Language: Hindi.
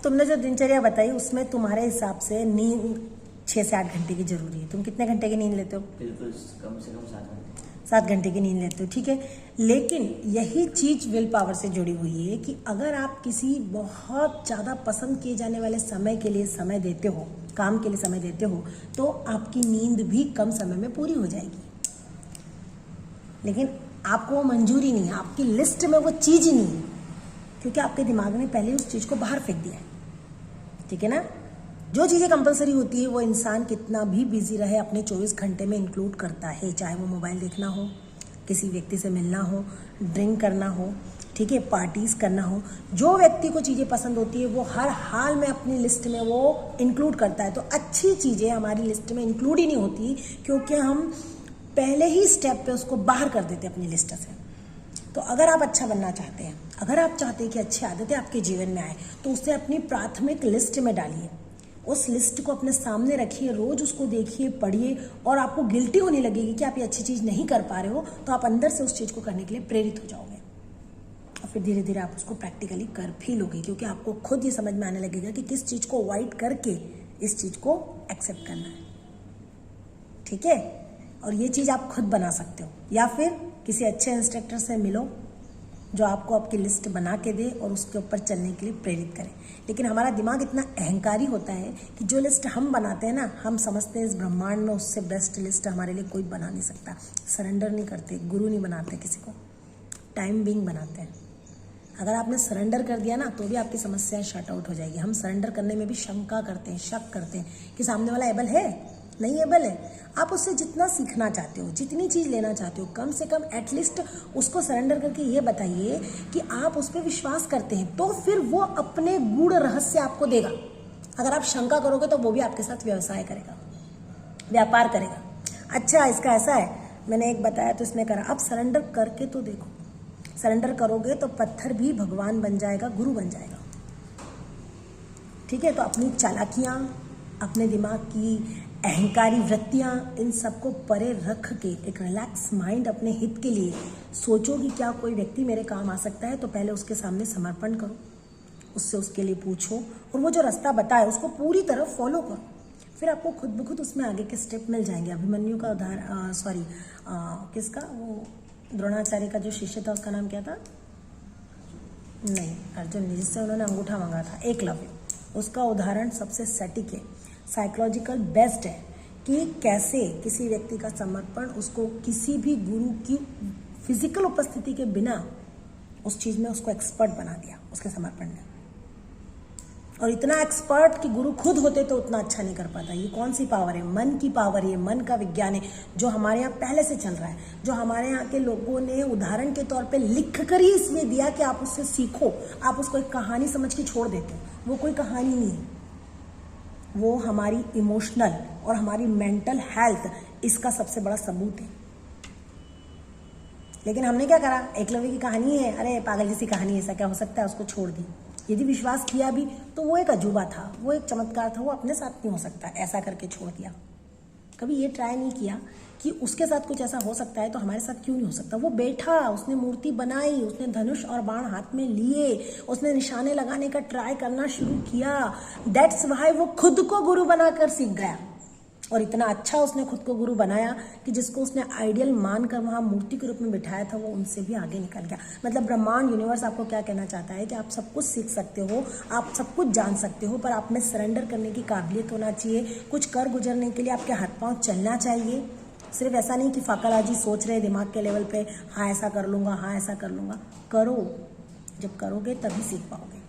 तुमने जो दिनचर्या बताई उसमें तुम्हारे हिसाब से नींद 6 से 8 घंटे की जरूरी है। तुम कितने घंटे की नींद लेते हो? बिल्कुल कम से कम 7 घंटे। 7 घंटे की नींद लेते हो, ठीक है। लेकिन यही चीज विल पावर से जुड़ी हुई है कि अगर आप किसी बहुत ज़्यादा पसंद किए जाने वाले समय के लिए समय देते हो, काम के लिए समय देते हो, तो आपकी नींद भी कम समय में पूरी हो जाएगी। लेकिन आपको वो मंजूरी नहीं है, आपकी लिस्ट में वो चीज़ ही नहीं है, क्योंकि आपके दिमाग ने पहले उस चीज़ को बाहर फेंक दिया है, ठीक है ना। जो चीज़ें कंपलसरी होती है वो इंसान कितना भी बिजी रहे अपने 24 घंटे में इंक्लूड करता है, चाहे वो मोबाइल देखना हो, किसी व्यक्ति से मिलना हो, ड्रिंक करना हो, ठीक है, पार्टीज करना हो। जो व्यक्ति को चीज़ें पसंद होती है वो हर हाल में अपनी लिस्ट में वो इंक्लूड करता है। तो अच्छी चीज़ें हमारी लिस्ट में इंक्लूड ही नहीं होती, क्योंकि हम पहले ही स्टेप पे उसको बाहर कर देते अपनी लिस्ट से। तो अगर आप अच्छा बनना चाहते हैं, अगर आप चाहते हैं कि अच्छी आदतें आपके जीवन में आए, तो उसे अपनी प्राथमिक लिस्ट में डालिए। उस लिस्ट को अपने सामने रखिए, रोज उसको देखिए, पढ़िए, और आपको गिल्टी होने लगेगी कि आप ये अच्छी चीज़ नहीं कर पा रहे हो, तो आप अंदर से उस चीज़ को करने के लिए प्रेरित हो जाओगे, और फिर धीरे धीरे आप उसको प्रैक्टिकली कर भी लोगे, क्योंकि आपको खुद ये समझ में आने लगेगा कि किस चीज़ को अवॉइड करके इस चीज़ को एक्सेप्ट करना है, ठीक है। और ये चीज़ आप खुद बना सकते हो, या फिर किसी अच्छे इंस्ट्रक्टर से मिलो जो आपको आपकी लिस्ट बना के दे और उसके ऊपर चलने के लिए प्रेरित करे। लेकिन हमारा दिमाग इतना अहंकारी होता है कि जो लिस्ट हम बनाते हैं ना, हम समझते हैं इस ब्रह्मांड में उससे बेस्ट लिस्ट हमारे लिए कोई बना नहीं सकता। सरेंडर नहीं करते, गुरु नहीं बनाते किसी को, टाइम बीइंग बनाते हैं। अगर आपने सरेंडर कर दिया ना, तो भी आपकी समस्या शट आउट हो जाएगी। हम सरेंडर करने में भी शंका करते हैं, शक करते हैं कि सामने वाला एबल है, नहीं एबल है। आप उससे जितना सीखना चाहते हो, जितनी चीज़ लेना चाहते हो, कम से कम एटलीस्ट उसको सरेंडर करके ये बताइए कि आप उस पर विश्वास करते हैं, तो फिर वो अपने गूढ़ रहस्य आपको देगा। अगर आप शंका करोगे तो वो भी आपके साथ व्यवसाय करेगा, व्यापार करेगा। अच्छा, इसका ऐसा है, मैंने एक बताया तो इसने करा। आप सरेंडर करके तो देखो, सरेंडर करोगे तो पत्थर भी भगवान बन जाएगा, गुरु बन जाएगा, ठीक है। तो अपनी चालाकियाँ, अपने दिमाग की अहंकारी वृत्तियाँ, इन सबको परे रख के एक रिलैक्स माइंड अपने हित के लिए सोचो कि क्या कोई व्यक्ति मेरे काम आ सकता है, तो पहले उसके सामने समर्पण करो, उससे उसके लिए पूछो, और वो जो रास्ता बताए उसको पूरी तरह फॉलो करो। फिर आपको खुद ब खुद उसमें आगे के स्टेप मिल जाएंगे। अभिमन्यु का उदाहरण, किसका, वो द्रोणाचार्य का जो शिष्य था उसका नाम क्या था? नहीं, अर्जुन ने, जिससे उन्होंने अंगूठा मांगा था, एकलव्य। उसका उदाहरण सबसे सटीक है, साइकोलॉजिकल बेस्ट है कि कैसे किसी व्यक्ति का समर्पण उसको किसी भी गुरु की फिजिकल उपस्थिति के बिना उस चीज़ में उसको एक्सपर्ट बना दिया उसके समर्पण ने। और इतना एक्सपर्ट कि गुरु खुद होते तो उतना अच्छा नहीं कर पाता। ये कौन सी पावर है? मन की पावर है, मन का विज्ञान है, जो हमारे यहाँ पहले से चल रहा है, जो हमारे यहाँ के लोगों ने उदाहरण के तौर पे लिख कर ही इसलिए दिया कि आप उससे सीखो। आप उसको एक कहानी समझ के छोड़ देते हो, वो कोई कहानी नहीं है, वो हमारी इमोशनल और हमारी मेंटल हेल्थ, इसका सबसे बड़ा सबूत है। लेकिन हमने क्या करा, एकलव्य की कहानी है, अरे पागल जैसी कहानी है, ऐसा क्या हो सकता है, उसको छोड़ दी। यदि विश्वास किया भी तो वो एक अजूबा था, वो एक चमत्कार था, वो अपने साथ नहीं हो सकता, ऐसा करके छोड़ दिया। कभी ये ट्राई नहीं किया कि उसके साथ कुछ ऐसा हो सकता है तो हमारे साथ क्यों नहीं हो सकता। वो बैठा, उसने मूर्ति बनाई, उसने धनुष और बाण हाथ में लिए, उसने निशाने लगाने का ट्राई करना शुरू किया। दैट्स व्हाई वो खुद को गुरु बनाकर सीख गया, और इतना अच्छा उसने खुद को गुरु बनाया कि जिसको उसने आइडियल मानकर वहाँ मूर्ति के रूप में बिठाया था, वो उनसे भी आगे निकल गया। मतलब ब्रह्मांड, यूनिवर्स आपको क्या कहना चाहता है कि आप सब कुछ सीख सकते हो, आप सब कुछ जान सकते हो, पर आप में सरेंडर करने की काबिलियत होना चाहिए। कुछ कर गुजरने के लिए आपके हाथ पांव चलना चाहिए। सिर्फ ऐसा नहीं कि फाकलाजी सोच रहे दिमाग के लेवल पे, हाँ ऐसा कर लूँगा, हाँ ऐसा कर लूँगा। करो, जब करोगे तभी सीख पाओगे।